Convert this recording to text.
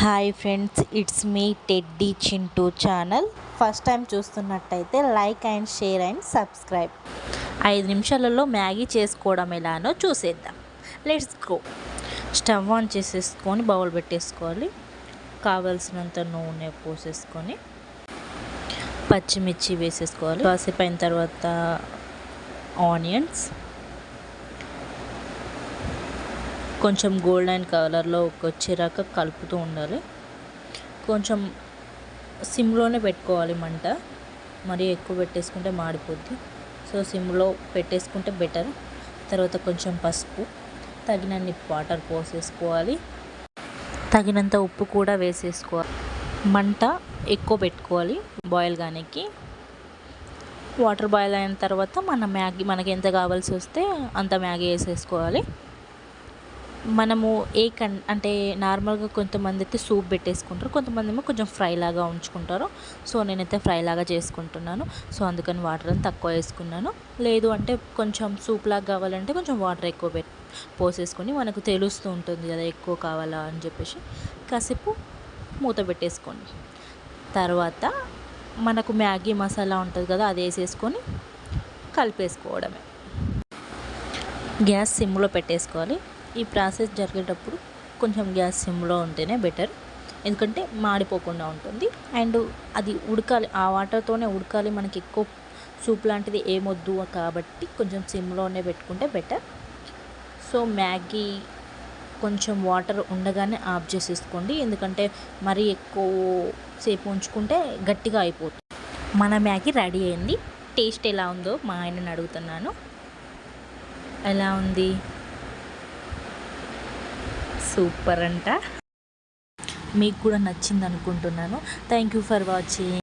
Hi friends, it's me Teddy Chintu channel. First time చూస్తున్నట్టయితే like and share and subscribe. 5 నిమిషాలలో Maggi చేసుకోవడం ఎలానో చూసేద్దాం. Let's go. స్టవ్ ఆన్ చేసేసుకొని బౌల్ పెట్టేసుకోవాలి. కావాల్సినంత నూనె పోసేసుకొని పచ్చిమిర్చి వేసేసుకోవాలి. కాసేపు అయిన తర్వాత ఆనియన్స్ కొంచెం గోల్డెన్ కలర్లో వచ్చేరాక కలుపుతూ ఉండాలి. కొంచెం సిమ్లోనే పెట్టుకోవాలి మంట, మరీ ఎక్కువ పెట్టేసుకుంటే మాడిపోద్ది. సో సిమ్లో పెట్టేసుకుంటే బెటర్. తర్వాత కొంచెం పసుపు, తగినన్ని వాటర్ పోసేసుకోవాలి, తగినంత ఉప్పు కూడా వేసేసుకోవాలి. మంట ఎక్కువ పెట్టుకోవాలి బాయిల్ గానికి. వాటర్ బాయిల్ అయిన తర్వాత మ్యాగీ మనకి ఎంత కావాల్సి వస్తే అంత మ్యాగీ వేసేసుకోవాలి. మనము అంటే నార్మల్గా కొంతమంది అయితే సూప్ పెట్టేసుకుంటారు, కొంతమంది ఏమో కొంచెం ఫ్రై లాగా ఉంచుకుంటారు. సో నేనైతే ఫ్రై లాగా చేసుకుంటున్నాను. సో అందుకని వాటర్ అని తక్కువ వేసుకున్నాను. లేదు అంటే కొంచెం సూప్ లాగా కావాలంటే కొంచెం వాటర్ ఎక్కువ పోసేసుకొని మనకు తెలుస్తూ ఉంటుంది కదా ఎక్కువ కావాలా అని చెప్పేసి. కాసేపు మూత పెట్టేసుకోండి. తర్వాత మనకు మ్యాగీ మసాలా ఉంటుంది కదా, అది వేసేసుకొని కలిపేసుకోవడమే. గ్యాస్ సిమ్లో పెట్టేసుకోవాలి. ఈ ప్రాసెస్ జరిగేటప్పుడు కొంచెం గ్యాస్ సిమ్లో ఉంటేనే బెటర్, ఎందుకంటే మాడిపోకుండా ఉంటుంది. అండ్ అది ఉడకాలి, ఆ వాటర్తోనే ఉడకాలి. మనకి ఎక్కువ సూప్ లాంటిది ఏమొద్దు కాబట్టి కొంచెం సిమ్లోనే పెట్టుకుంటే బెటర్. సో మ్యాగీ కొంచెం వాటర్ ఉండగానే ఆఫ్ చేసేసుకోండి, ఎందుకంటే మరీ ఎక్కువ సేపు ఉంచుకుంటే గట్టిగా అయిపోతుంది. మన మ్యాగీ రెడీ అయింది. టేస్ట్ ఎలా ఉందో మా ఆయనని అడుగుతున్నాను. ఎలా ఉంది? సూపర్ అంట. మీకు కూడా నచ్చింది అనుకుంటున్నాను. Thank you for watching.